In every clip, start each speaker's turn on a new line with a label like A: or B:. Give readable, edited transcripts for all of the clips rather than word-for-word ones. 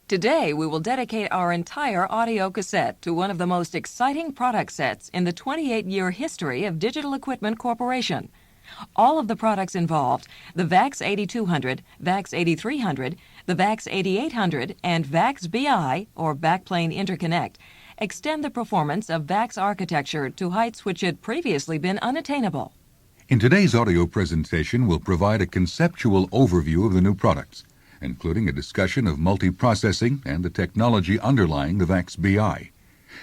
A: Today, we will dedicate our entire audio cassette to one of the most exciting product sets in the 28-year history of Digital Equipment Corporation. All of the products involved, the VAX 8200, VAX 8300, the VAX 8800, and VAX BI, or Backplane Interconnect, extend the performance of VAX architecture to heights which had previously been unattainable.
B: In today's audio presentation, we'll provide a conceptual overview of the new products, including a discussion of multiprocessing and the technology underlying the VAX BI.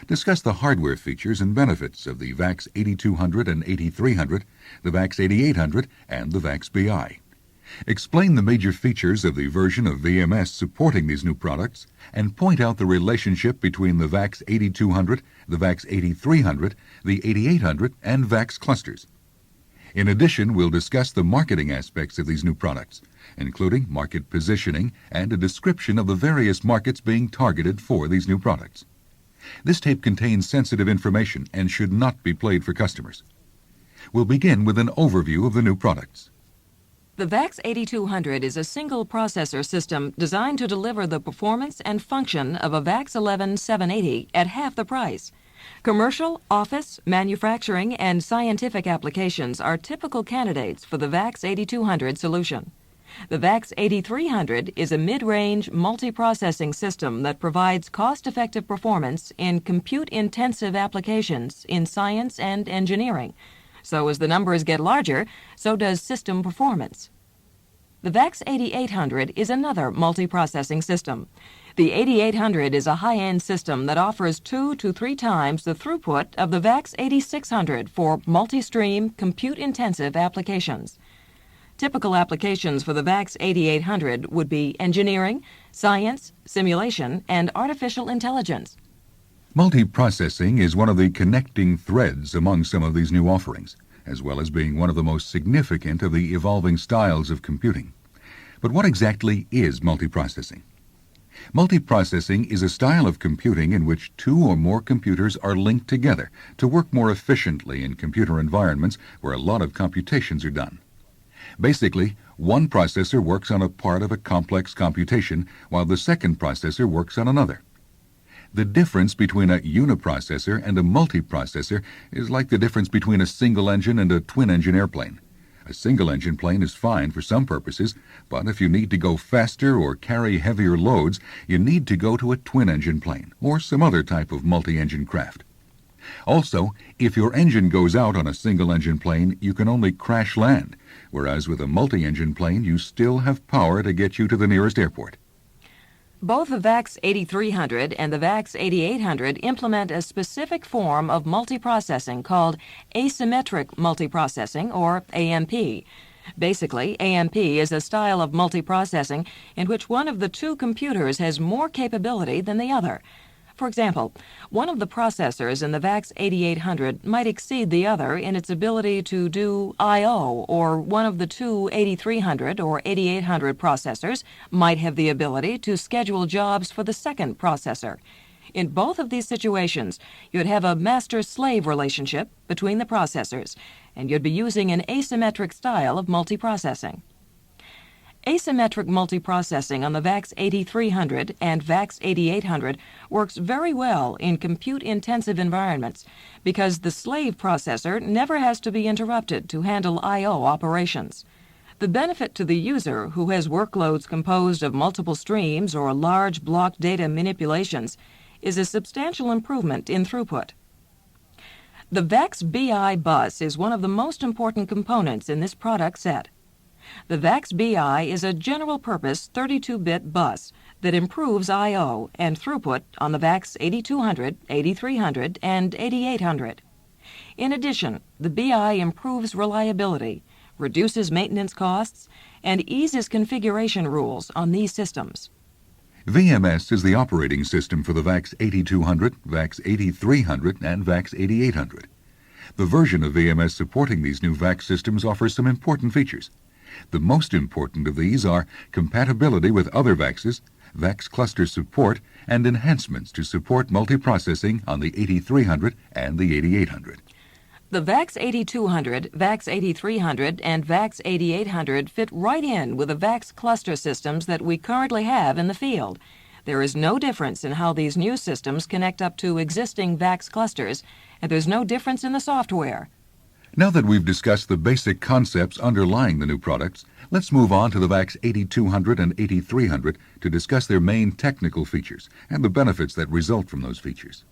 B: Discuss the hardware features and benefits of the VAX 8200 and 8300, the VAX 8800, and the VAX BI. Explain the major features of the version of VMS supporting these new products, and point out the relationship between the VAX 8200, the VAX 8300, the 8800, and VAX clusters. In addition, we'll discuss the marketing aspects of these new products, including market positioning and a description of the various markets being targeted for these new products. This tape contains sensitive information and should not be played for customers. We'll begin with an overview of the new products.
A: The VAX 8200 is a single processor system designed to deliver the performance and function of a VAX 11-780 at half the price. Commercial, office, manufacturing, and scientific applications are typical candidates for the VAX 8200 solution. The VAX 8300 is a mid-range multiprocessing system that provides cost-effective performance in compute-intensive applications in science and engineering. So as the numbers get larger, so does system performance. The VAX 8800 is another multiprocessing system. The 8800 is a high-end system that offers 2 to 3 times the throughput of the VAX 8600 for multi-stream, compute-intensive applications. Typical applications for the VAX 8800 would be engineering, science, simulation, and artificial intelligence.
B: Multiprocessing is one of the connecting threads among some of these new offerings, as well as being one of the most significant of the evolving styles of computing. But what exactly is multiprocessing? Multiprocessing is a style of computing in which 2 or more computers are linked together to work more efficiently in computer environments where a lot of computations are done. Basically, one processor works on a part of a complex computation while the second processor works on another. The difference between a uniprocessor and a multiprocessor is like the difference between a single-engine and a twin-engine airplane. A single-engine plane is fine for some purposes, but if you need to go faster or carry heavier loads, you need to go to a twin-engine plane or some other type of multi-engine craft. Also, if your engine goes out on a single-engine plane, you can only crash land, whereas with a multi-engine plane, you still have power to get you to the nearest airport.
A: Both the VAX 8300 and the VAX 8800 implement a specific form of multiprocessing called asymmetric multiprocessing, or AMP. Basically, AMP is a style of multiprocessing in which one of the 2 computers has more capability than the other. For example, one of the processors in the VAX 8800 might exceed the other in its ability to do I/O, or one of the 2 8300 or 8800 processors might have the ability to schedule jobs for the second processor. In both of these situations, you'd have a master-slave relationship between the processors, and you'd be using an asymmetric style of multiprocessing. Asymmetric multiprocessing on the VAX 8300 and VAX 8800 works very well in compute-intensive environments because the slave processor never has to be interrupted to handle I/O operations. The benefit to the user who has workloads composed of multiple streams or large block data manipulations is a substantial improvement in throughput. The VAX BI bus is one of the most important components in this product set. The VAX BI is a general-purpose 32-bit bus that improves I/O and throughput on the VAX 8200, 8300, and 8800. In addition, the BI improves reliability, reduces maintenance costs, and eases configuration rules on these systems.
B: VMS is the operating system for the VAX 8200, VAX 8300, and VAX 8800. The version of VMS supporting these new VAX systems offers some important features. The most important of these are compatibility with other VAXs, VAX cluster support, and enhancements to support multiprocessing on the 8300 and the 8800.
A: The VAX 8200, VAX 8300, and VAX 8800 fit right in with the VAX cluster systems that we currently have in the field. There is no difference in how these new systems connect up to existing VAX clusters, and there's no difference in the software.
B: Now that we've discussed the basic concepts underlying the new products, let's move on to the VAX 8200 and 8300 to discuss their main technical features and the benefits that result from those features.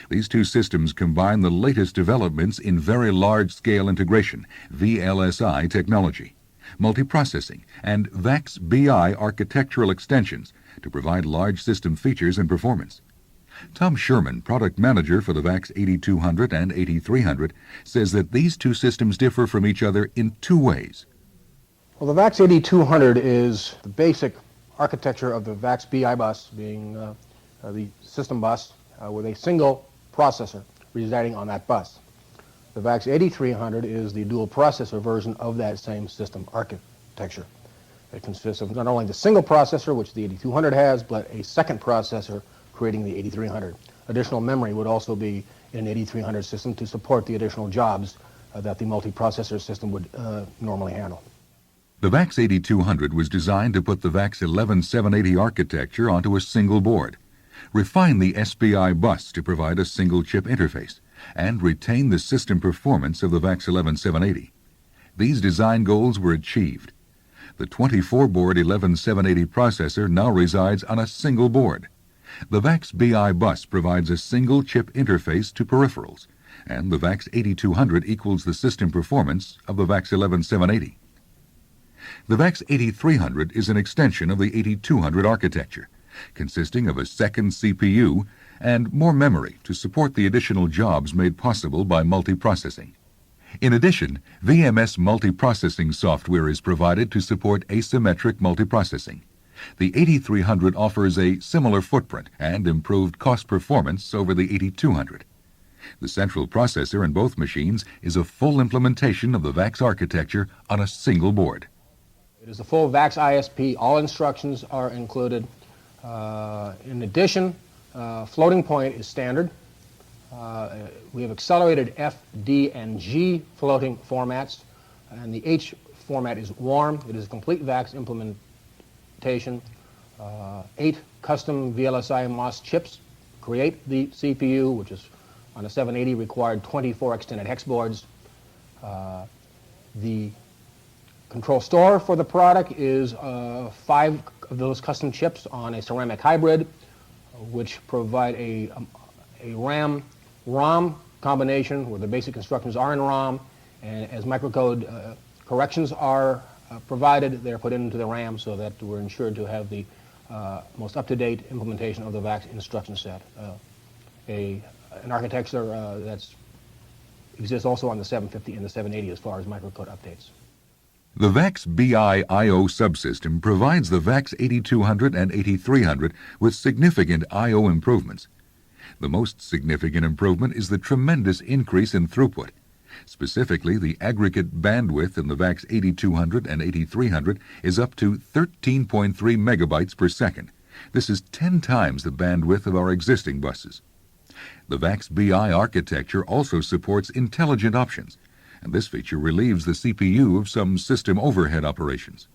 B: These two systems combine the latest developments in very large-scale integration, VLSI technology, multiprocessing, and VAX BI architectural extensions to provide large system features and performance. Tom Sherman, product manager for the VAX 8200 and 8300, says that these two systems differ from each other in two ways.
C: Well, the VAX 8200 is the basic architecture of the VAX BI bus, being the system bus with a single processor residing on that bus. The VAX 8300 is the dual processor version of that same system architecture. It consists of not only the single processor, which the 8200 has, but a second processor creating the 8300. Additional memory would also be in an 8300 system to support the additional jobs that the multiprocessor system would normally handle.
B: The VAX 8200 was designed to put the VAX 11780 architecture onto a single board, refine the SPI bus to provide a single chip interface, and retain the system performance of the VAX 11780. These design goals were achieved. The 24-board 11780 processor now resides on a single board. The VAX BI bus provides a single chip interface to peripherals, and the VAX 8200 equals the system performance of the VAX 11780. The VAX 8300 is an extension of the 8200 architecture, consisting of a second CPU and more memory to support the additional jobs made possible by multiprocessing. In addition, VMS multiprocessing software is provided to support asymmetric multiprocessing. The 8300 offers a similar footprint and improved cost performance over the 8200. The central processor in both machines is a full implementation of the VAX architecture on a single board.
C: It is a full VAX ISP. All instructions are included. In addition, floating point is standard. We have accelerated F, D, and G floating formats, and the H format is warm. It is a complete VAX implementation. 8 custom VLSI MOS chips create the CPU, which is on a 780 required 24 extended hex boards. The control store for the product is 5 of those custom chips on a ceramic hybrid, which provide a RAM-ROM combination where the basic instructions are in ROM, and as microcode corrections are provided, they're put into the RAM so that we're ensured to have the most up-to-date implementation of the VAX instruction set. An architecture that exists also on the 750 and the 780 as far as microcode updates.
B: The VAX BI I/O subsystem provides the VAX 8200 and 8300 with significant I/O improvements. The most significant improvement is the tremendous increase in throughput. Specifically, the aggregate bandwidth in the VAX 8200 and 8300 is up to 13.3 megabytes per second. This is 10 times the bandwidth of our existing buses. The VAX BI architecture also supports intelligent options, and this feature relieves the CPU of some system overhead operations.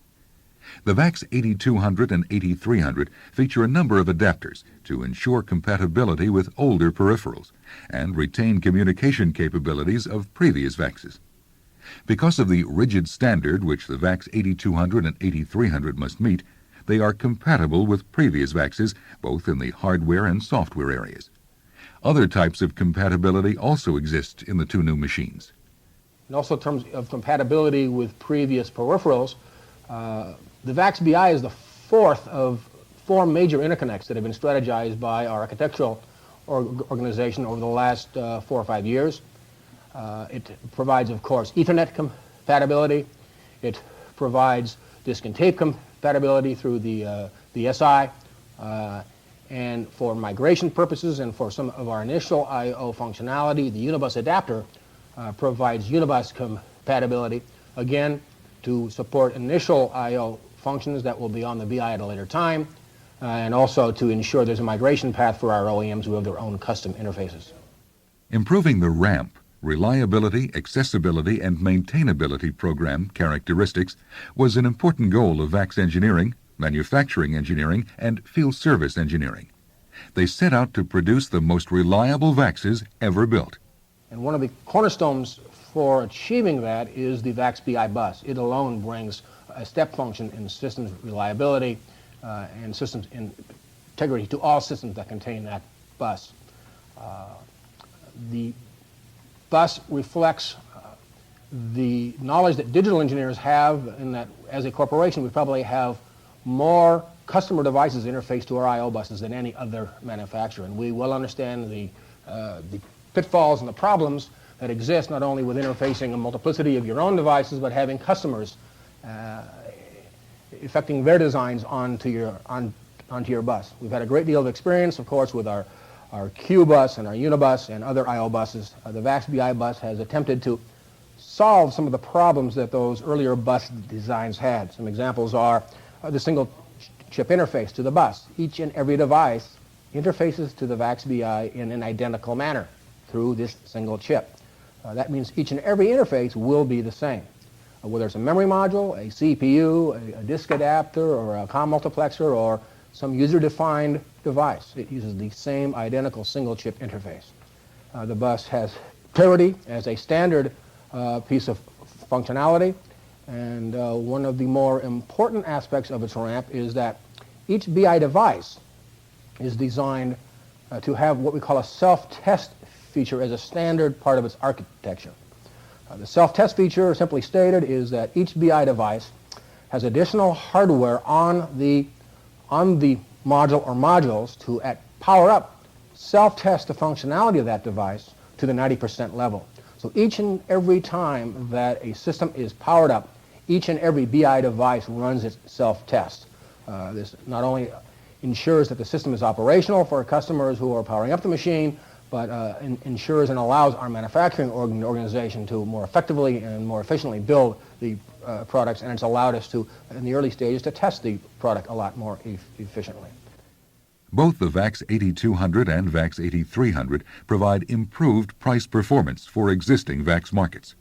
B: The VAX 8200 and 8300 feature a number of adapters to ensure compatibility with older peripherals and retain communication capabilities of previous VAXs. Because of the rigid standard which the VAX 8200 and 8300 must meet, they are compatible with previous VAXs both in the hardware and software areas. Other types of compatibility also exist in the two new machines.
C: And also in terms of compatibility with previous peripherals, the VAX BI is the fourth of 4 major interconnects that have been strategized by our architectural organization over the last 4 or 5 years. It provides, of course, Ethernet compatibility. It provides disk and tape compatibility through the SI. And for migration purposes and for some of our initial I/O functionality, the Unibus adapter provides Unibus compatibility, again, to support initial I/O functions that will be on the BI at a later time, and also to ensure there's a migration path for our OEMs who have their own custom interfaces.
B: Improving the ramp, reliability, accessibility, and maintainability program characteristics was an important goal of VAX engineering manufacturing engineering, and field service engineering. They set out to produce the most reliable VAXes ever built.
C: And one of the cornerstones for achieving that is the VAX BI bus. It alone brings a step function in systems reliability and systems integrity to all systems that contain that bus. The bus reflects the knowledge that digital engineers have, in that as a corporation we probably have more customer devices interfaced to our I/O buses than any other manufacturer, and we well understand the pitfalls and the problems that exist not only with interfacing a multiplicity of your own devices, but having customers affecting their designs onto your bus. We've had a great deal of experience, of course, with our Q bus and our Unibus and other I/O buses. The VAX BI bus has attempted to solve some of the problems that those earlier bus designs had. Some examples are the single chip interface to the bus. Each and every device interfaces to the VAX BI in an identical manner through this single chip. That means each and every interface will be the same. Whether it's a memory module, a CPU, a disk adapter, or a COM multiplexer, or some user-defined device, it uses the same identical single chip interface. The bus has clarity as a standard piece of functionality, and one of the more important aspects of its ramp is that each BI device is designed to have what we call a self-test feature as a standard part of its architecture. The self-test feature, simply stated, is that each BI device has additional hardware on the module or modules to power up, self-test the functionality of that device to the 90% level. So each and every time that a system is powered up, each and every BI device runs its self-test. This not only ensures that the system is operational for customers who are powering up the machine, but ensures and allows our manufacturing organization to more effectively and more efficiently build the products, and it's allowed us to, in the early stages, to test the product a lot more efficiently.
B: Both the VAX 8200 and VAX 8300 provide improved price performance for existing VAX markets.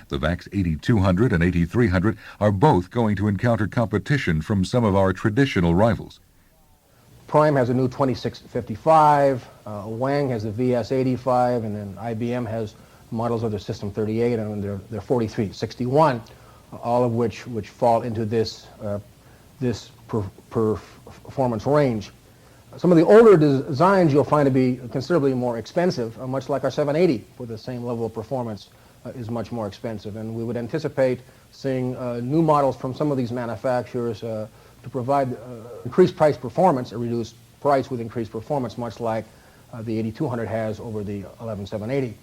B: The VAX 8200 and 8300 are both going to encounter competition from some of our traditional rivals.
C: Prime has a new 2655, Wang has the VS85, and then IBM has models of their System 38 and their 4361, all of which fall into this performance range. Some of the older designs you'll find to be considerably more expensive, much like our 780 with the same level of performance is much more expensive, and we would anticipate seeing new models from some of these manufacturers to provide increased price performance, a reduced price with increased performance, much like the 8200 has over the 11780.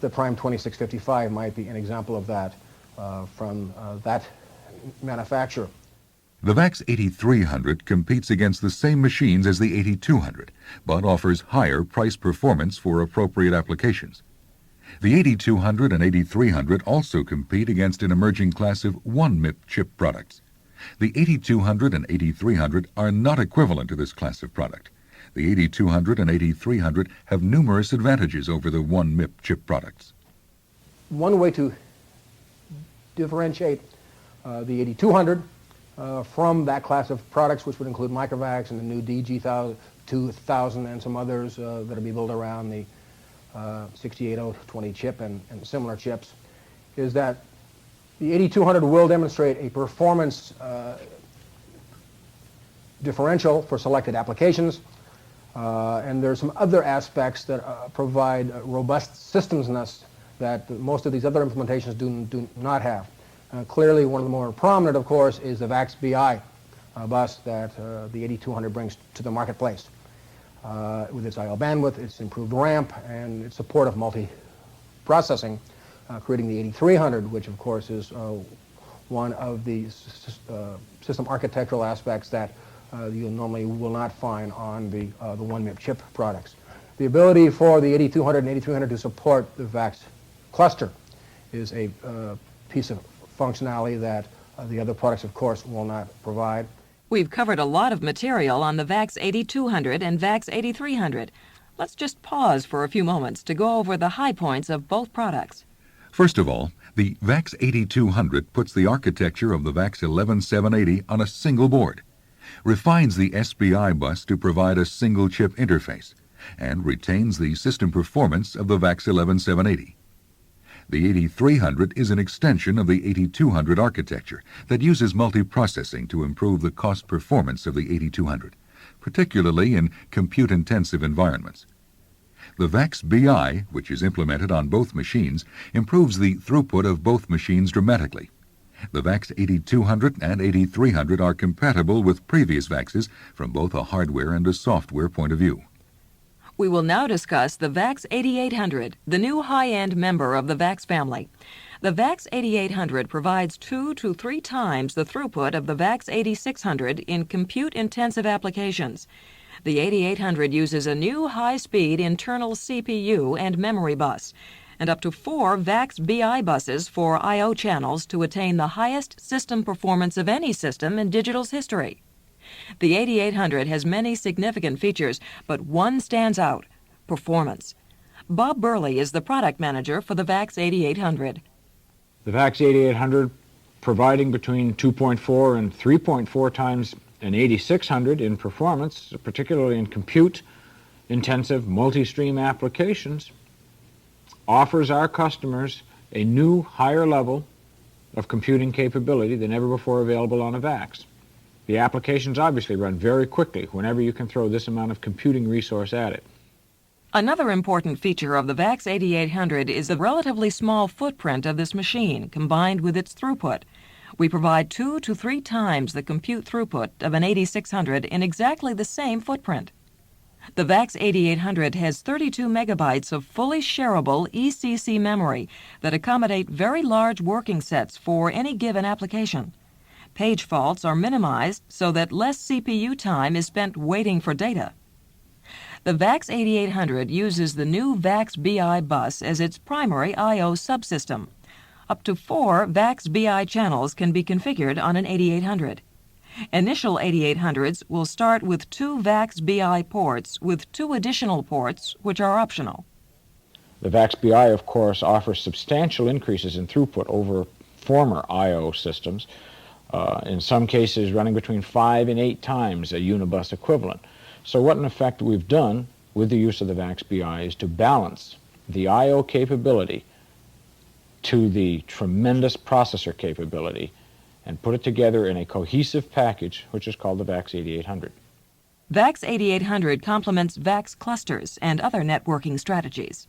C: The Prime 2655 might be an example of that from that manufacturer.
B: The VAX 8300 competes against the same machines as the 8200, but offers higher price performance for appropriate applications. The 8200 and 8300 also compete against an emerging class of 1-MIP chip products. The 8200 and 8300 are not equivalent to this class of product. The 8200 and 8300 have numerous advantages over the 1-MIP chip products.
C: One way to differentiate the 8200 from that class of products, which would include Microvax and the new DG2000 and some others that will be built around the 68020 chip and similar chips, is that the 8200 will demonstrate a performance differential for selected applications, and there's some other aspects that provide robust systemsness that most of these other implementations do not have. Clearly, one of the more prominent, of course, is the VAX BI bus that the 8200 brings to the marketplace. With its I/O bandwidth, its improved ramp, and its support of multi-processing, creating the 8300, which of course is one of the system architectural aspects that you normally will not find on the 1-MIP chip products. The ability for the 8200 and 8300 to support the VAX cluster is a piece of functionality that the other products, of course, will not provide.
A: We've covered a lot of material on the VAX 8200 and VAX 8300. Let's just pause for a few moments to go over the high points of both products.
B: First of all, the VAX 8200 puts the architecture of the VAX 11780 on a single board, refines the SBI bus to provide a single-chip interface, and retains the system performance of the VAX 11780. The 8300 is an extension of the 8200 architecture that uses multiprocessing to improve the cost performance of the 8200, particularly in compute-intensive environments. The VAX BI, which is implemented on both machines, improves the throughput of both machines dramatically. The VAX 8200 and 8300 are compatible with previous VAXs from both a hardware and a software point of view.
A: We will now discuss the VAX 8800, the new high-end member of the VAX family. The VAX 8800 provides 2 to 3 times the throughput of the VAX 8600 in compute-intensive applications. The 8800 uses a new high-speed internal CPU and memory bus, and up to 4 VAX BI buses for I/O channels to attain the highest system performance of any system in digital's history. The 8800 has many significant features, but one stands out: performance. Bob Burley is the product manager for the VAX 8800.
D: The VAX 8800 providing between 2.4 and 3.4 times an 8600 in performance, particularly in compute-intensive multi-stream applications, offers our customers a new higher level of computing capability than ever before available on a VAX. The applications obviously run very quickly whenever you can throw this amount of computing resource at it.
A: Another important feature of the VAX 8800 is the relatively small footprint of this machine combined with its throughput. We provide 2 to 3 times the compute throughput of an 8600 in exactly the same footprint. The VAX 8800 has 32 megabytes of fully shareable ECC memory that accommodate very large working sets for any given application. Page faults are minimized so that less CPU time is spent waiting for data. The VAX 8800 uses the new VAX BI bus as its primary I/O subsystem. Up to 4 VAX BI channels can be configured on an 8800. Initial 8800s will start with 2 VAX BI ports with 2 additional ports which are optional.
D: The VAX BI, of course, offers substantial increases in throughput over former I/O systems, in some cases running between 5 and 8 times a unibus equivalent. So what in effect we've done with the use of the VAX BI is to balance the I/O capability to the tremendous processor capability and put it together in a cohesive package which is called the VAX 8800.
A: VAX 8800 complements VAX clusters and other networking strategies.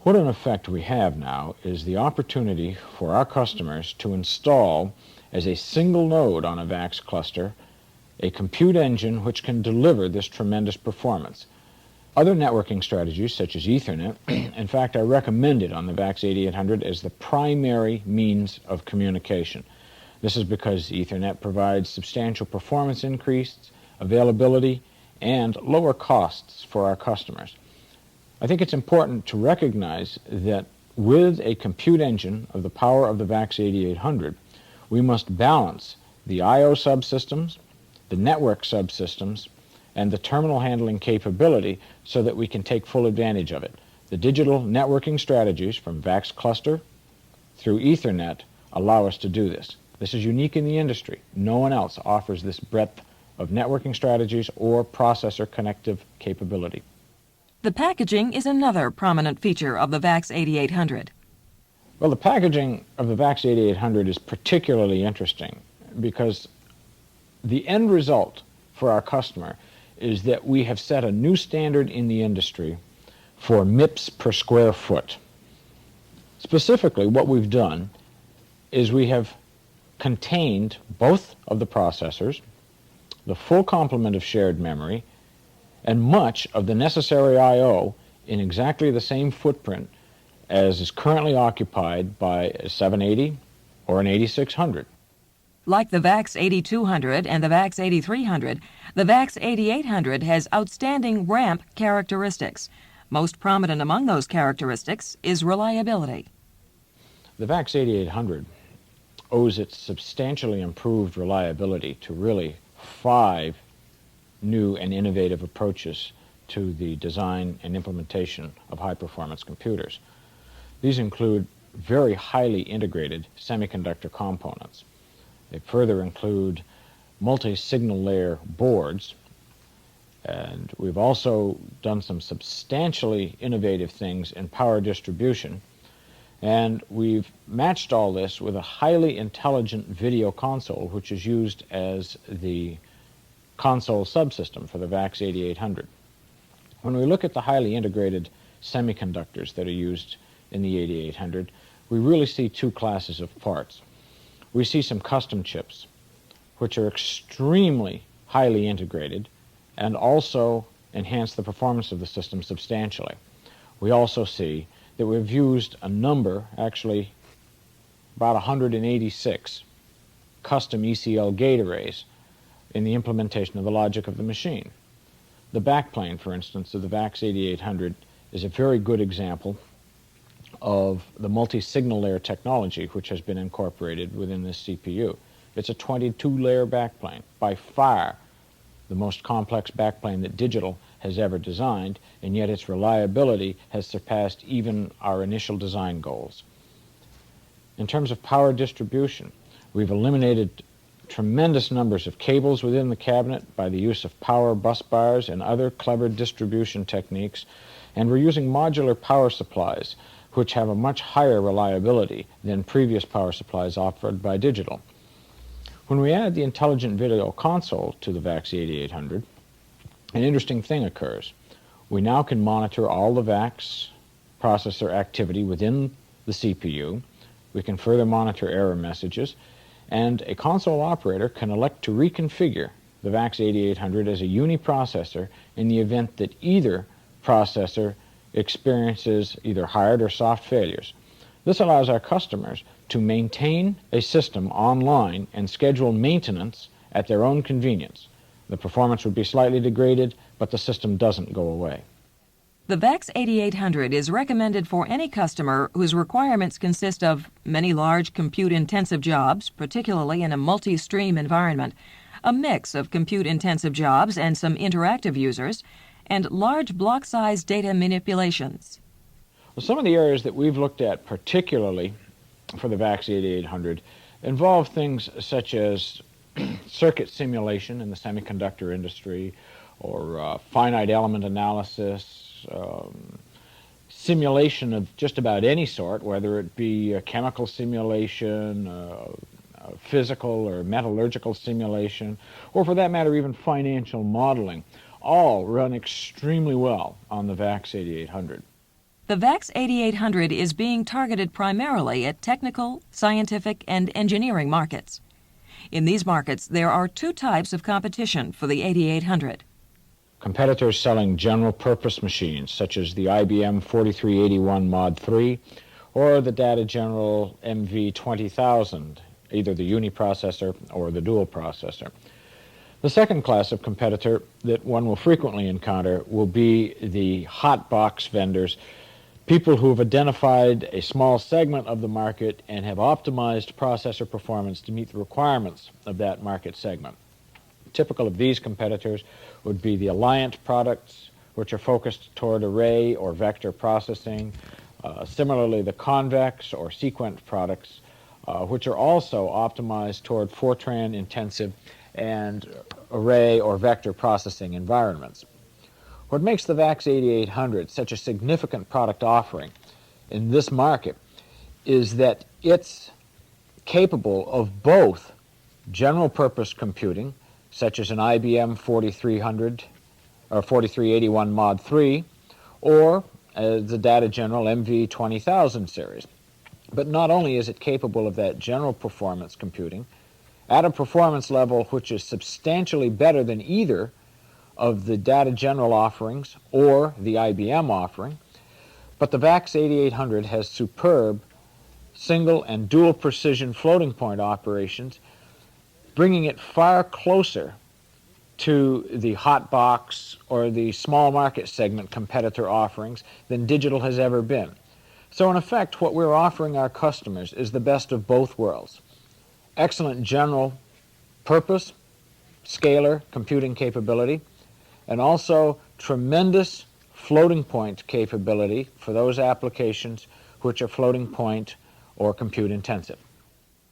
D: What in effect we have now is the opportunity for our customers to install as a single node on a VAX cluster a compute engine which can deliver this tremendous performance. Other networking strategies, such as Ethernet, in fact, are recommended on the VAX 8800 as the primary means of communication. This is because Ethernet provides substantial performance increase, availability, and lower costs for our customers. I think it's important to recognize that with a compute engine of the power of the VAX 8800, we must balance the I/O subsystems, the network subsystems, and the terminal handling capability so that we can take full advantage of it. The digital networking strategies from VAX cluster through Ethernet allow us to do this. This is unique in the industry. No one else offers this breadth of networking strategies or processor connective capability.
A: The packaging is another prominent feature of the VAX 8800.
D: Well, the packaging of the VAX 8800 is particularly interesting because the end result for our customer is that we have set a new standard in the industry for MIPS per square foot. Specifically, what we've done is we have contained both of the processors, the full complement of shared memory, and much of the necessary I/O in exactly the same footprint as is currently occupied by a 780 or an 8600.
A: Like the VAX 8200 and the VAX 8300, the VAX 8800 has outstanding ramp characteristics. Most prominent among those characteristics is reliability.
D: The VAX 8800 owes its substantially improved reliability to really 5 new and innovative approaches to the design and implementation of high-performance computers. These include very highly integrated semiconductor components. They further include multi-signal layer boards, and we've also done some substantially innovative things in power distribution, and we've matched all this with a highly intelligent video console, which is used as the console subsystem for the VAX 8800. When we look at the highly integrated semiconductors that are used in the 8800, we really see two classes of parts. We see some custom chips, which are extremely highly integrated and also enhance the performance of the system substantially. We also see that we've used a number, actually about 186 custom ECL gate arrays in the implementation of the logic of the machine. The backplane, for instance, of the VAX 8800 is a very good example of the multi-signal layer technology which has been incorporated within this CPU. It's a 22-layer backplane, by far the most complex backplane that Digital has ever designed, and yet its reliability has surpassed even our initial design goals. In terms of power distribution, we've eliminated tremendous numbers of cables within the cabinet by the use of power bus bars and other clever distribution techniques, and we're using modular power supplies which have a much higher reliability than previous power supplies offered by Digital. When we add the intelligent video console to the VAX 8800, an interesting thing occurs. We now can monitor all the VAX processor activity within the CPU. We can further monitor error messages, and a console operator can elect to reconfigure the VAX 8800 as a uniprocessor in the event that either processor experiences either hard or soft failures. This allows our customers to maintain a system online and schedule maintenance at their own convenience. The performance would be slightly degraded, but the system doesn't go away.
A: The VAX 8800 is recommended for any customer whose requirements consist of many large compute-intensive jobs, particularly in a multi-stream environment, a mix of compute-intensive jobs and some interactive users, and large block-size data manipulations.
D: Well, some of the areas that we've looked at particularly for the VAX 8800 involve things such as circuit simulation in the semiconductor industry, or finite element analysis, simulation of just about any sort, whether it be a chemical simulation, physical or metallurgical simulation, or for that matter even financial modeling, all run extremely well on the VAX 8800.
A: The VAX 8800 is being targeted primarily at technical, scientific, and engineering markets. In these markets, there are two types of competition for the 8800.
D: Competitors selling general-purpose machines, such as the IBM 4381 Mod 3 or the Data General MV20000, either the uniprocessor or the dual processor. The second class of competitor that one will frequently encounter will be the hot box vendors, people who have identified a small segment of the market and have optimized processor performance to meet the requirements of that market segment. Typical of these competitors would be the Alliant products, which are focused toward array or vector processing. Similarly, the Convex or Sequent products, which are also optimized toward Fortran-intensive and array or vector processing environments. What makes the VAX 8800 such a significant product offering in this market is that it's capable of both general-purpose computing, such as an IBM 4300 or 4381 Mod 3, or the Data General MV20000 series. But not only is it capable of that general performance computing, at a performance level which is substantially better than either of the Data General offerings or the IBM offering, but the VAX 8800 has superb single and dual precision floating point operations, bringing it far closer to the hot box or the small market segment competitor offerings than Digital has ever been. So in effect, what we're offering our customers is the best of both worlds. Excellent general purpose, scalar computing capability, and also tremendous floating point capability for those applications which are floating point or compute intensive.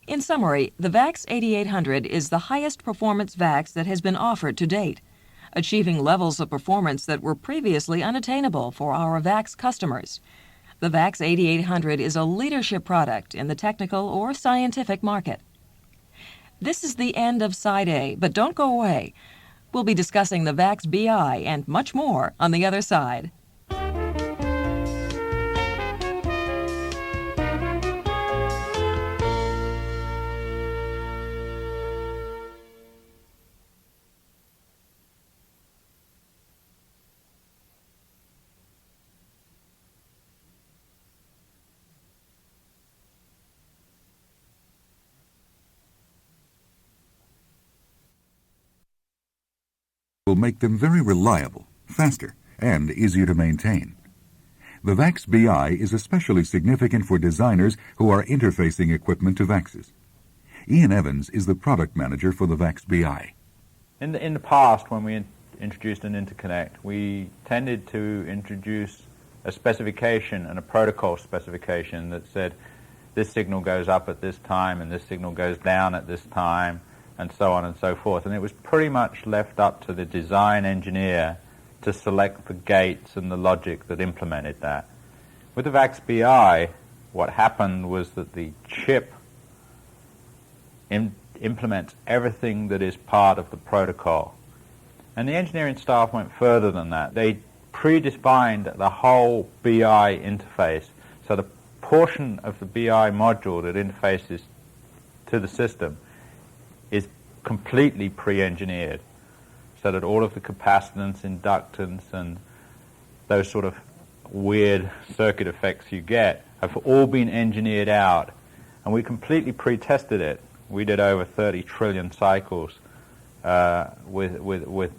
A: In summary, the VAX 8800 is the highest performance VAX that has been offered to date, achieving levels of performance that were previously unattainable for our VAX customers. The VAX 8800 is a leadership product in the technical or scientific market. This is the end of Side A, but don't go away. We'll be discussing the VAX BI and much more on the other side.
B: Will make them very reliable, faster, and easier to maintain. The VAX BI is especially significant for designers who are interfacing equipment to VAXs. Ian Evans is the product manager for the VAX BI.
E: In the past, when we introduced an interconnect, we tended to introduce a specification and a protocol specification that said this signal goes up at this time and this signal goes down at this time, and so on and so forth. And it was pretty much left up to the design engineer to select the gates and the logic that implemented that. With the VAX BI, what happened was that the chip implements everything that is part of the protocol. And the engineering staff went further than that. They predefined the whole BI interface. So the portion of the BI module that interfaces to the system is completely pre-engineered, so that all of the capacitance, inductance, and those sort of weird circuit effects you get have all been engineered out, and we pre-tested it. We did over 30 trillion cycles with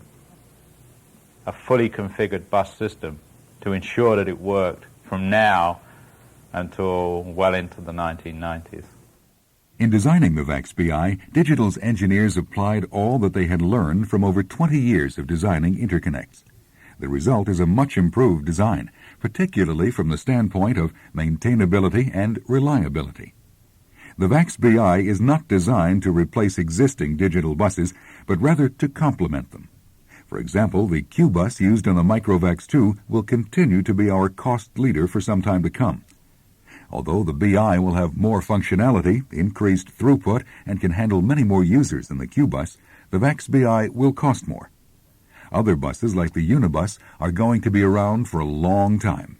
E: a fully configured bus system to ensure that it worked from now until well into the 1990s.
B: In designing the VAX BI, Digital's engineers applied all that they had learned from over 20 years of designing interconnects. The result is a much improved design, particularly from the standpoint of maintainability and reliability. The VAX BI is not designed to replace existing digital buses, but rather to complement them. For example, the Q bus used on the MicroVAX 2 will continue to be our cost leader for some time to come. Although the BI will have more functionality, increased throughput, and can handle many more users than the Q bus, the VAX BI will cost more. Other buses, like the Unibus, are going to be around for a long time.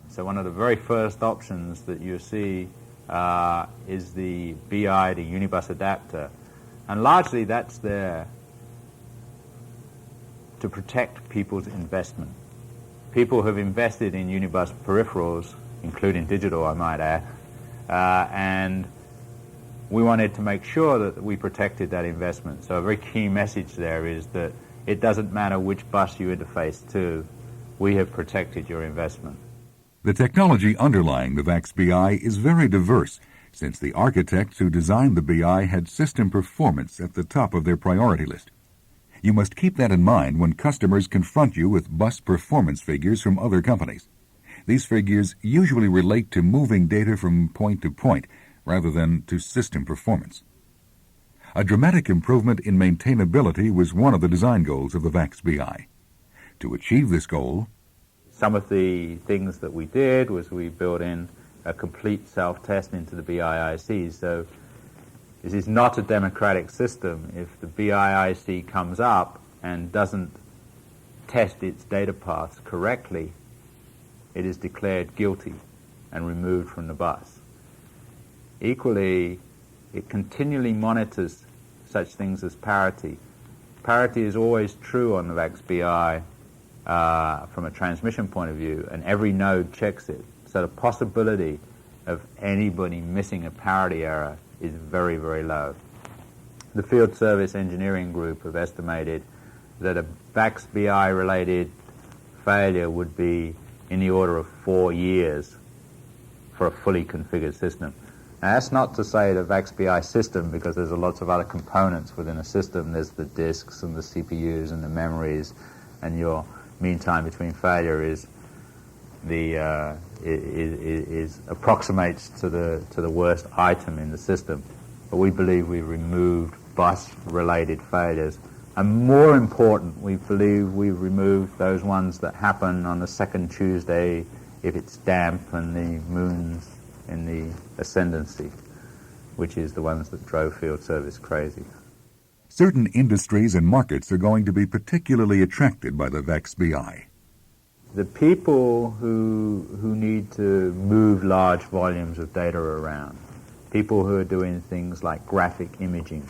E: So one of the very first options that you see is the BI to Unibus adapter. And largely that's there to protect people's investment. People have invested in Unibus peripherals, including digital, I might add, and we wanted to make sure that we protected that investment. So a very key message there is that it doesn't matter which bus you interface to, we have protected your investment.
B: The technology underlying the VAX BI is very diverse, since the architects who designed the BI had system performance at the top of their priority list. You must keep that in mind when customers confront you with bus performance figures from other companies. These figures usually relate to moving data from point to point, rather than to system performance. A dramatic improvement in maintainability was one of the design goals of the VAX BI. To achieve this goal,
E: some of the things that we did was we built in a complete self-test into the BIIC. So this is not a democratic system. If the BIIC comes up and doesn't test its data paths correctly, it is declared guilty and removed from the bus. Equally, it continually monitors such things as parity. Parity is always true on the VAX BI from a transmission point of view, and every node checks it. So the possibility of anybody missing a parity error is very, very low. The Field Service Engineering Group have estimated that a VAX BI-related failure would be in the order of 4 years for a fully configured system. Now, that's not to say the VAX BI system, because there's lots of other components within a system. There's the disks and the CPUs and the memories, and your mean time between failure is the approximates to the worst item in the system. But we believe we've removed bus-related failures. And more important, we believe we've removed those ones that happen on the second Tuesday if it's damp and the moon's in the ascendancy, which is the ones that drove field service crazy.
B: Certain industries and markets are going to be particularly attracted by the VAX BI.
E: The people who need to move large volumes of data around, people who are doing things like graphic imaging,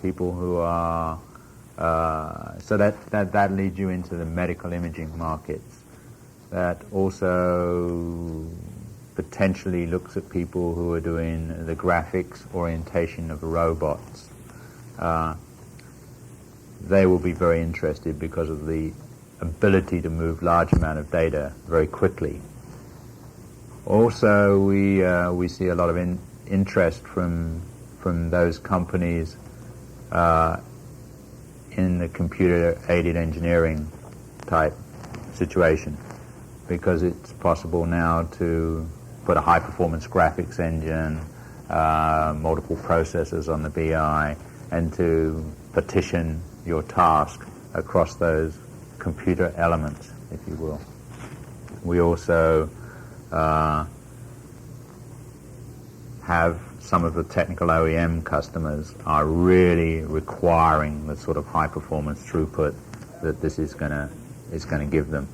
E: people who are so that leads you into the medical imaging markets. That also potentially looks at people who are doing the graphics orientation of robots. They will be very interested because of the ability to move large amount of data very quickly. Also, we see a lot of interest from those companies in the computer-aided engineering type situation, because it's possible now to put a high-performance graphics engine, multiple processors on the BI, and to partition your task across those computer elements, if you will. We also have some of the technical OEM customers are really requiring the sort of high-performance throughput that this is going to give them.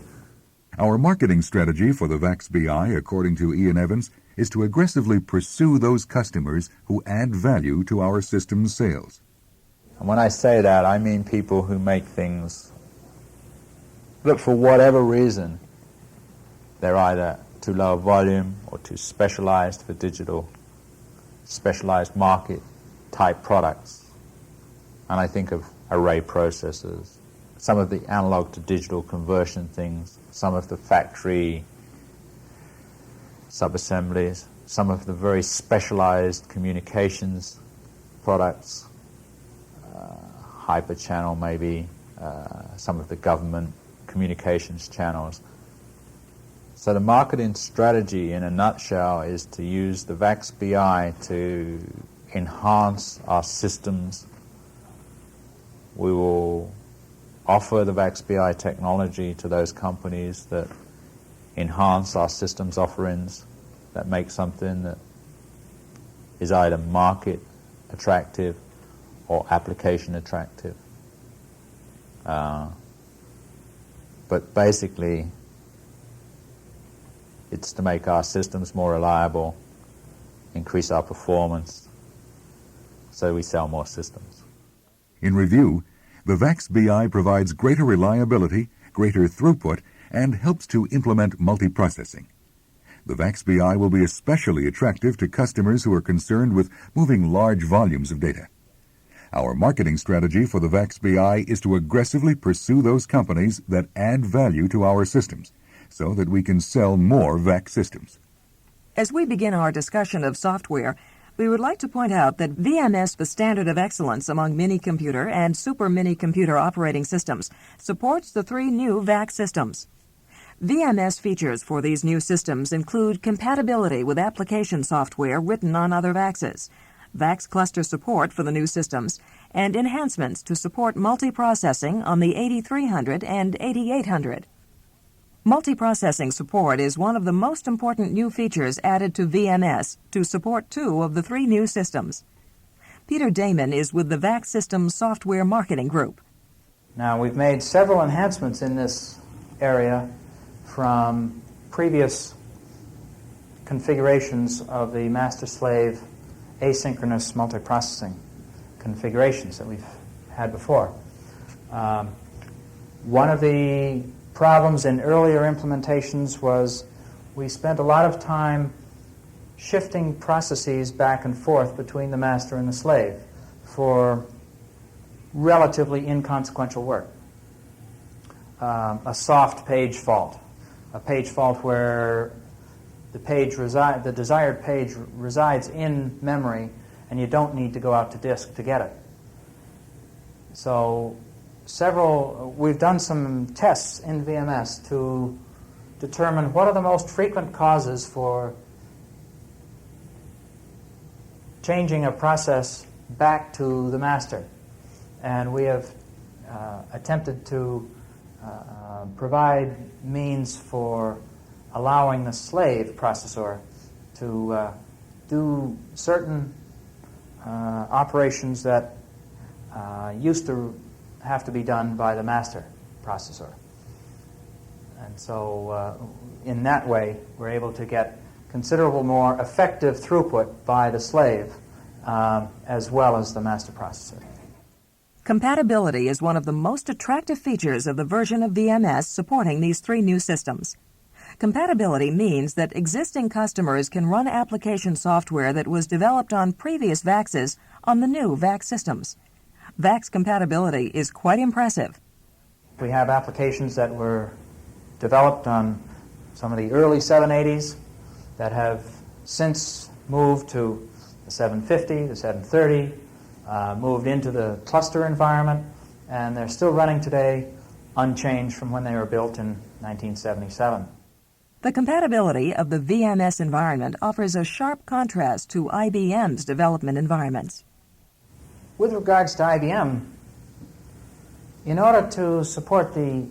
B: Our marketing strategy for the VAX BI, according to Ian Evans, is to aggressively pursue those customers who add value to our system's sales.
E: And when I say that, I mean people who make things, look, for whatever reason, they're either too low volume or too specialized for digital, specialized market type products. And I think of array processors, some of the analog to digital conversion things, some of the factory subassemblies, some of the very specialized communications products, hyperchannel maybe, some of the government communications channels. So the marketing strategy in a nutshell is to use the VAX BI to enhance our systems. We will offer the VAX BI technology to those companies that enhance our systems offerings, that make something that is either market attractive or application attractive. But basically, it's to make our systems more reliable, increase our performance, so we sell more systems.
B: In review, the VAX BI provides greater reliability, greater throughput, and helps to implement multiprocessing. The VAX BI will be especially attractive to customers who are concerned with moving large volumes of data. Our marketing strategy for the VAX BI is to aggressively pursue those companies that add value to our systems, so that we can sell more VAX systems.
A: As we begin our discussion of software, we would like to point out that VMS, the standard of excellence among mini-computer and super mini-computer operating systems, supports the 3 new VAX systems. VMS features for these new systems include compatibility with application software written on other VAXs, VAX cluster support for the new systems, and enhancements to support multiprocessing on the 8300 and 8800. Multiprocessing support is one of the most important new features added to VMS to support 2 of the 3 new systems. Peter Damon is with the VAX Systems Software Marketing Group.
F: Now, we've made several enhancements in this area from previous configurations of the master-slave asynchronous multiprocessing configurations that we've had before. One of the problems in earlier implementations was we spent a lot of time shifting processes back and forth between the master and the slave for relatively inconsequential work. A soft page fault, a page fault where the desired page resides in memory and you don't need to go out to disk to get it. So we've done some tests in VMS to determine what are the most frequent causes for changing a process back to the master. And we have attempted to provide means for allowing the slave processor to do certain operations that used to have to be done by the master processor. And so in that way, we're able to get considerable more effective throughput by the slave as well as the master processor.
A: Compatibility is one of the most attractive features of the version of VMS supporting these three new systems. Compatibility means that existing customers can run application software that was developed on previous VAXs on the new VAX systems. VAX compatibility is quite impressive.
F: We have applications that were developed on some of the early 780s that have since moved to the 750, the 730, moved into the cluster environment, and they're still running today unchanged from when they were built in 1977.
A: The compatibility of the VMS environment offers a sharp contrast to IBM's development environments.
F: With regards to IBM, in order to support the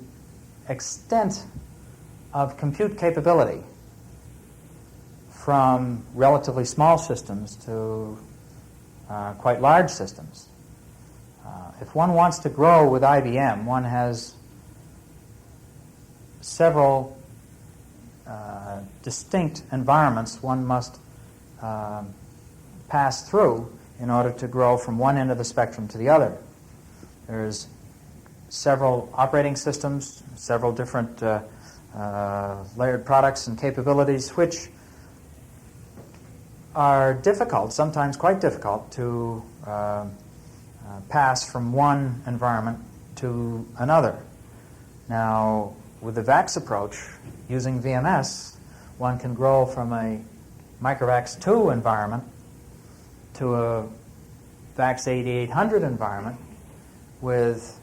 F: extent of compute capability from relatively small systems to quite large systems, if one wants to grow with IBM, one has several distinct environments one must pass through in order to grow from one end of the spectrum to the other. There's several operating systems, several different layered products and capabilities which are difficult, sometimes quite difficult, to pass from one environment to another. Now, with the VAX approach, using VMS, one can grow from a Microvax 2 environment to a VAX 8800 environment with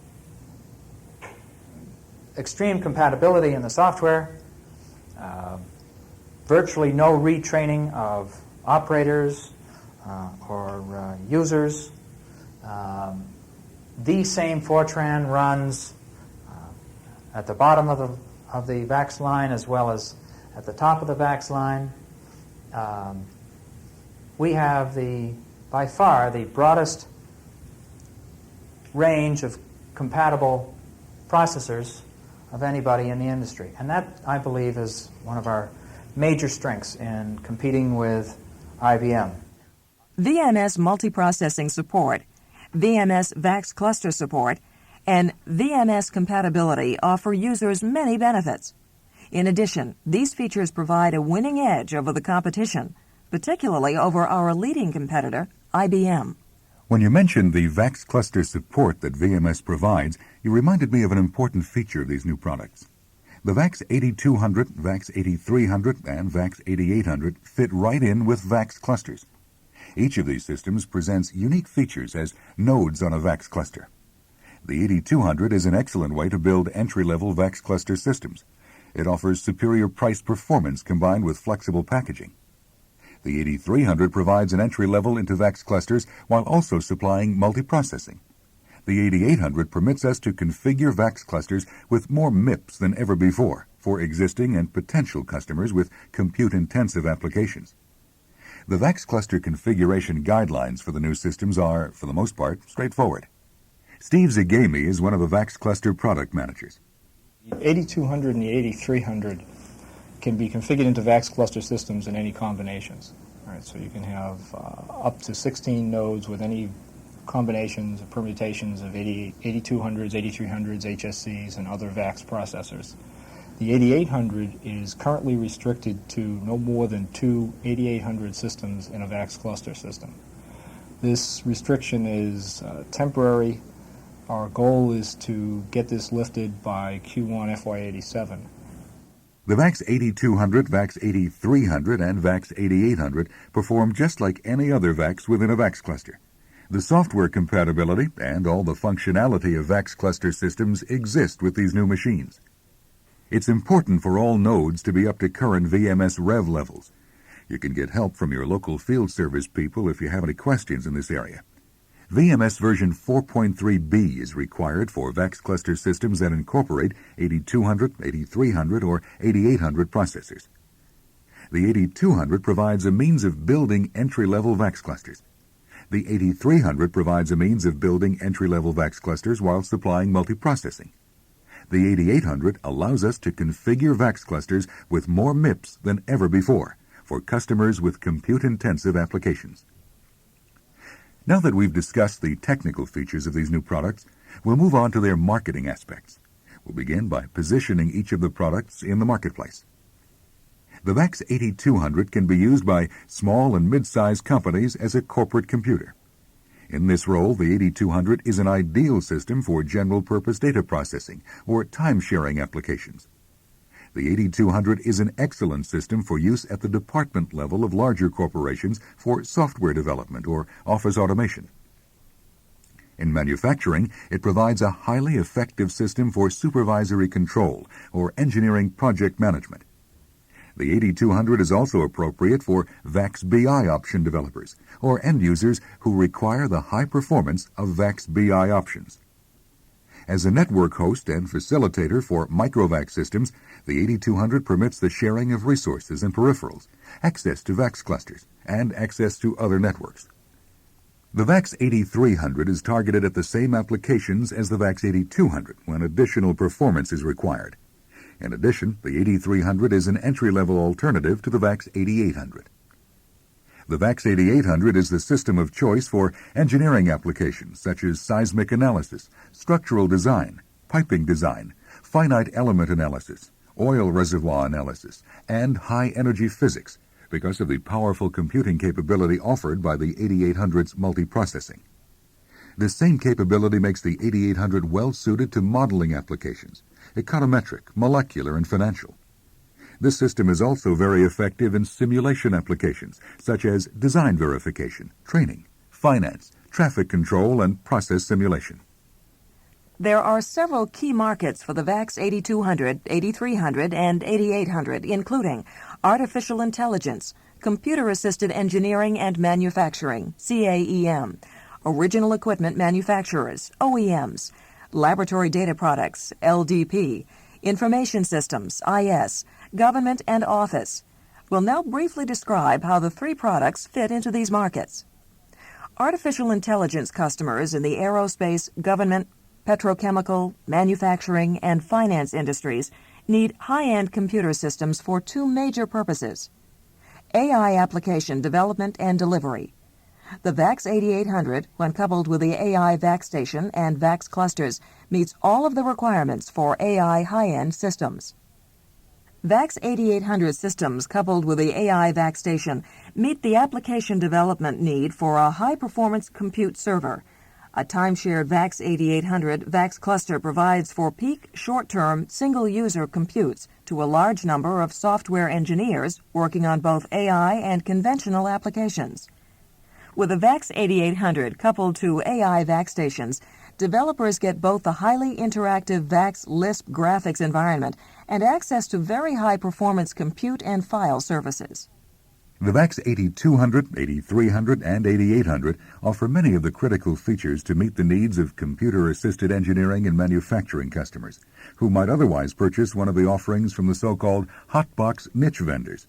F: extreme compatibility in the software, virtually no retraining of operators or users. The same Fortran runs at the bottom of the VAX line as well as at the top of the VAX line. We have by far the broadest range of compatible processors of anybody in the industry. And that, I believe, is one of our major strengths in competing with IBM.
A: VMS multiprocessing support, VMS VAX cluster support, and VMS compatibility offer users many benefits. In addition, these features provide a winning edge over the competition, particularly over our leading competitor, IBM.
B: When you mentioned the VAX cluster support that VMS provides, you reminded me of an important feature of these new products. The VAX 8200, VAX 8300, and VAX 8800 fit right in with VAX clusters. Each of these systems presents unique features as nodes on a VAX cluster. The 8200 is an excellent way to build entry-level VAX cluster systems. It offers superior price performance combined with flexible packaging. The 8300 provides an entry level into VAX clusters while also supplying multiprocessing. The 8800 permits us to configure VAX clusters with more MIPS than ever before for existing and potential customers with compute-intensive applications. The VAX cluster configuration guidelines for the new systems are, for the most part, straightforward. Steve Zagami is one of the VAX cluster product managers.
G: The 8200 and the 8300 can be configured into VAX cluster systems in any combinations. All right, so you can have up to 16 nodes with any combinations or permutations of 8200s, 8300s, HSCs, and other VAX processors. The 8800 is currently restricted to no more than 2 8800 systems in a VAX cluster system. This restriction is temporary. Our goal is to get this lifted by Q1 FY87.
B: The VAX 8200, VAX 8300, and VAX 8800 perform just like any other VAX within a VAX cluster. The software compatibility and all the functionality of VAX cluster systems exist with these new machines. It's important for all nodes to be up to current VMS rev levels. You can get help from your local field service people if you have any questions in this area. VMS version 4.3b is required for VAX cluster systems that incorporate 8200, 8300, or 8800 processors. The 8200 provides a means of building entry-level VAX clusters. The 8300 provides a means of building entry-level VAX clusters while supplying multiprocessing. The 8800 allows us to configure VAX clusters with more MIPS than ever before for customers with compute-intensive applications. Now that we've discussed the technical features of these new products, we'll move on to their marketing aspects. We'll begin by positioning each of the products in the marketplace. The VAX 8200 can be used by small and mid-sized companies as a corporate computer. In this role, the 8200 is an ideal system for general-purpose data processing or time-sharing applications. The 8200 is an excellent system for use at the department level of larger corporations for software development or office automation. In manufacturing, it provides a highly effective system for supervisory control or engineering project management. The 8200 is also appropriate for VAX BI option developers or end users who require the high performance of VAX BI options. As a network host and facilitator for microVAX systems, the 8200 permits the sharing of resources and peripherals, access to VAX clusters, and access to other networks. The VAX 8300 is targeted at the same applications as the VAX 8200 when additional performance is required. In addition, the 8300 is an entry-level alternative to the VAX 8800. The VAX 8800 is the system of choice for engineering applications such as seismic analysis, structural design, piping design, finite element analysis, oil reservoir analysis, and high-energy physics because of the powerful computing capability offered by the 8800's multiprocessing. This same capability makes the 8800 well-suited to modeling applications, econometric, molecular, and financial. This system is also very effective in simulation applications, such as design verification, training, finance, traffic control, and process simulation.
A: There are several key markets for the VAX 8200, 8300, and 8800, including artificial intelligence, computer-assisted engineering and manufacturing, CAEM, original equipment manufacturers, OEMs, laboratory data products, LDP, information systems, IS, government, and office. We'll now briefly describe how the three products fit into these markets. Artificial intelligence customers in the aerospace, government, petrochemical, manufacturing, and finance industries need high-end computer systems for two major purposes: AI application development and delivery. The VAX 8800, when coupled with the AI VAX station and VAX clusters, meets all of the requirements for AI high-end systems. VAX 8800 systems coupled with the AI VAX station meet the application development need for a high-performance compute server. A time-shared VAX 8800 VAX cluster provides for peak, short-term, single-user computes to a large number of software engineers working on both AI and conventional applications. With the VAX 8800 coupled to AI VAX stations, developers get both the highly interactive VAX Lisp graphics environment and access to very high-performance compute and file services.
B: The VAX 8200, 8300, and 8800 offer many of the critical features to meet the needs of computer-assisted engineering and manufacturing customers, who might otherwise purchase one of the offerings from the so-called hotbox niche vendors.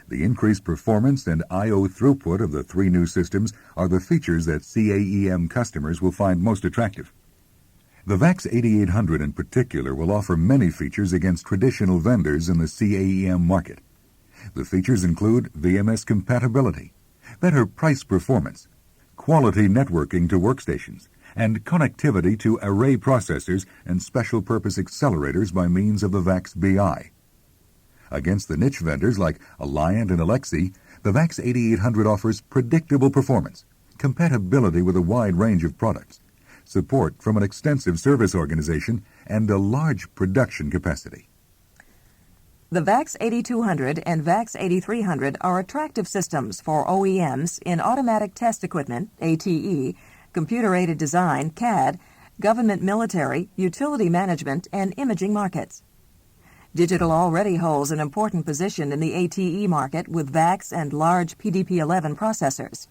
B: The increased performance and I/O throughput of the three new systems are the features that CAEM customers will find most attractive. The VAX 8800 in particular will offer many features against traditional vendors in the CAEM market. The features include VMS compatibility, better price performance, quality networking to workstations, and connectivity to array processors and special-purpose accelerators by means of the VAX BI. Against the niche vendors like Alliant and Alexi, the VAX 8800 offers predictable performance, compatibility with a wide range of products, support from an extensive service organization, and a large production capacity.
A: The VAX 8200 and VAX 8300 are attractive systems for OEMs in automatic test equipment, ATE, computer-aided design, CAD, government military, utility management, and imaging markets. Digital already holds an important position in the ATE market with VAX and large PDP-11 processors.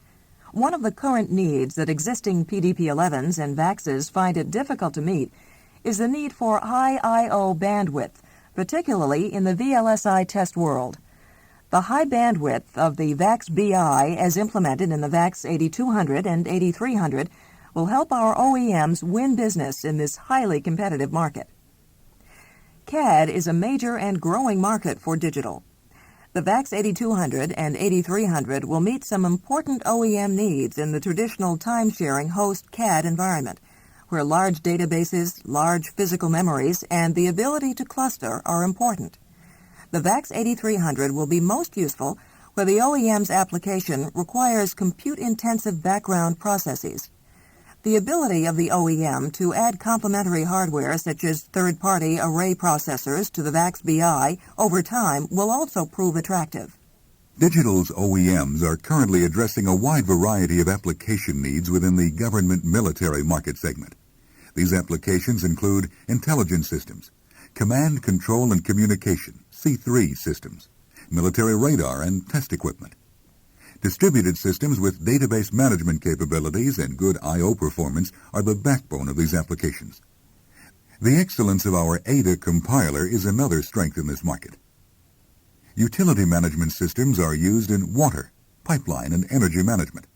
A: One of the current needs that existing PDP-11s and VAXs find it difficult to meet is the need for high I/O bandwidth, particularly in the VLSI test world. The high bandwidth of the VAX BI, as implemented in the VAX 8200 and 8300, will help our OEMs win business in this highly competitive market. CAD is a major and growing market for digital. The VAX 8200 and 8300 will meet some important OEM needs in the traditional time-sharing host CAD environment, where large databases, large physical memories, and the ability to cluster are important. The VAX 8300 will be most useful where the OEM's application requires compute-intensive background processes. The ability of the OEM to add complementary hardware such as third-party array processors to the VAX BI over time will also prove attractive.
B: Digital's OEMs are currently addressing a wide variety of application needs within the government military market segment. These applications include intelligence systems, command, control, and communication, C3 systems, military radar and test equipment. Distributed systems with database management capabilities and good I/O performance are the backbone of these applications. The excellence of our ADA compiler is another strength in this market. Utility management systems are used in water, pipeline, and energy management.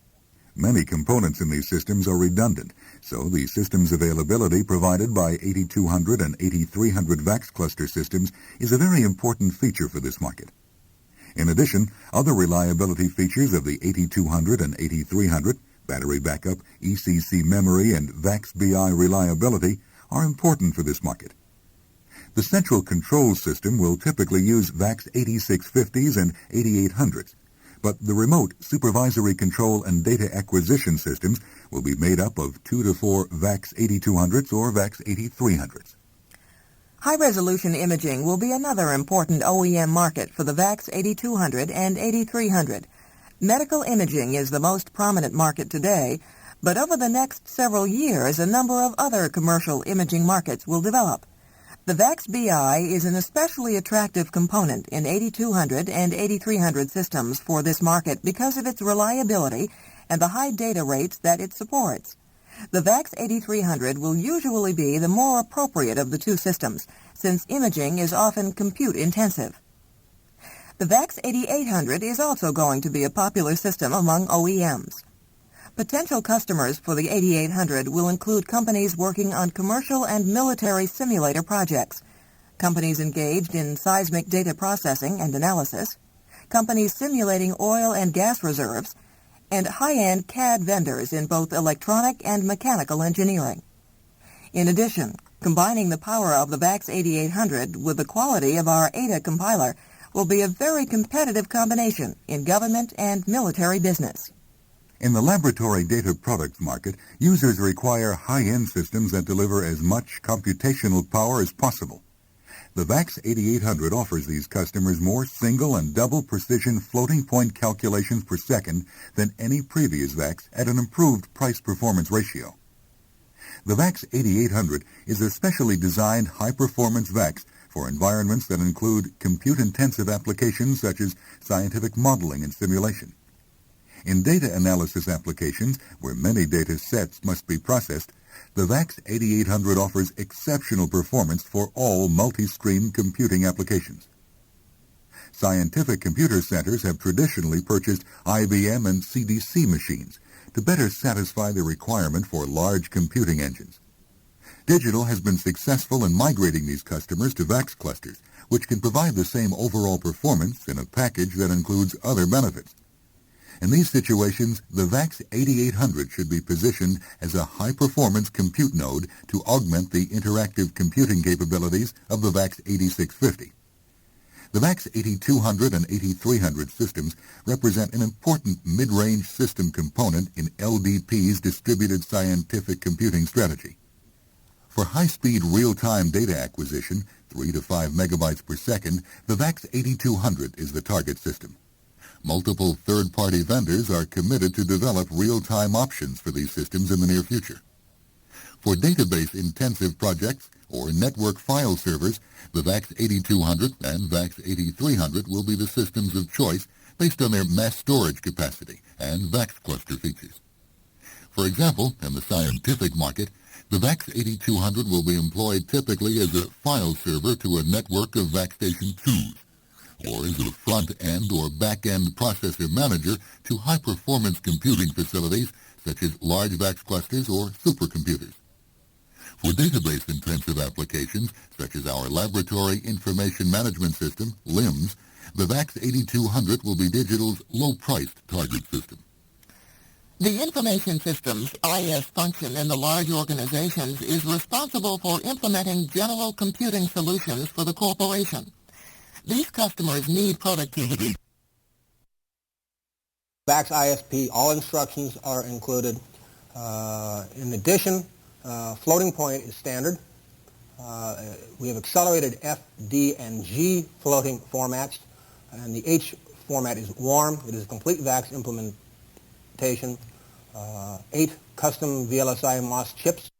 B: Many components in these systems are redundant, so the systems availability provided by 8200 and 8300 VAX cluster systems is a very important feature for this market. In addition, other reliability features of the 8200 and 8300, battery backup, ECC memory, and VAX BI reliability are important for this market. The central control system will typically use VAX 8650s and 8800s, but the remote supervisory control and data acquisition systems will be made up of 2 to 4 VAX 8200s or VAX 8300s.
A: High-resolution imaging will be another important OEM market for the VAX 8200 and 8300. Medical imaging is the most prominent market today, but over the next several years, a number of other commercial imaging markets will develop. The VAX BI is an especially attractive component in 8200 and 8300 systems for this market because of its reliability and the high data rates that it supports. The VAX 8300 will usually be the more appropriate of the two systems, since imaging is often compute-intensive. The VAX 8800 is also going to be a popular system among OEMs. Potential customers for the 8800 will include companies working on commercial and military simulator projects, companies engaged in seismic data processing and analysis, companies simulating oil and gas reserves, and high-end CAD vendors in both electronic and mechanical engineering. In addition, combining the power of the VAX 8800 with the quality of our ADA compiler will be a very competitive combination in government and military business.
B: In the laboratory data products market, users require high-end systems that deliver as much computational power as possible. The VAX 8800 offers these customers more single and double precision floating point calculations per second than any previous VAX at an improved price-performance ratio. The VAX 8800 is a specially designed high-performance VAX for environments that include compute-intensive applications such as scientific modeling and simulation. In data analysis applications, where many data sets must be processed, the VAX 8800 offers exceptional performance for all multi-stream computing applications. Scientific computer centers have traditionally purchased IBM and CDC machines to better satisfy the requirement for large computing engines. Digital has been successful in migrating these customers to VAX clusters, which can provide the same overall performance in a package that includes other benefits. In these situations, the VAX 8800 should be positioned as a high-performance compute node to augment the interactive computing capabilities of the VAX 8650. The VAX 8200 and 8300 systems represent an important mid-range system component in LDP's distributed scientific computing strategy. For high-speed real-time data acquisition, 3 to 5 megabytes per second, the VAX 8200 is the target system. Multiple third-party vendors are committed to develop real-time options for these systems in the near future.
H: For database-intensive projects or network file servers, the VAX 8200 and VAX 8300 will be the systems of choice based on their mass storage capacity and VAX cluster features. For example, in the scientific market, the VAX 8200 will be employed typically as a file server to a network of VAXstation 2s, or as a front-end or back-end processor manager to high-performance computing facilities such as large VAX clusters or supercomputers. For database-intensive applications, such as our Laboratory Information Management System, LIMS, the VAX 8200 will be Digital's low-priced target system.
I: The information systems IS function in the large organizations is responsible for implementing general computing solutions for the corporation. These customers need productivity.
J: VAX ISP, all instructions are included. In addition, floating point is standard. We have accelerated F, D, and G floating formats, and the H format is warm. It is a complete VAX implementation. 8 custom VLSI MOS chips.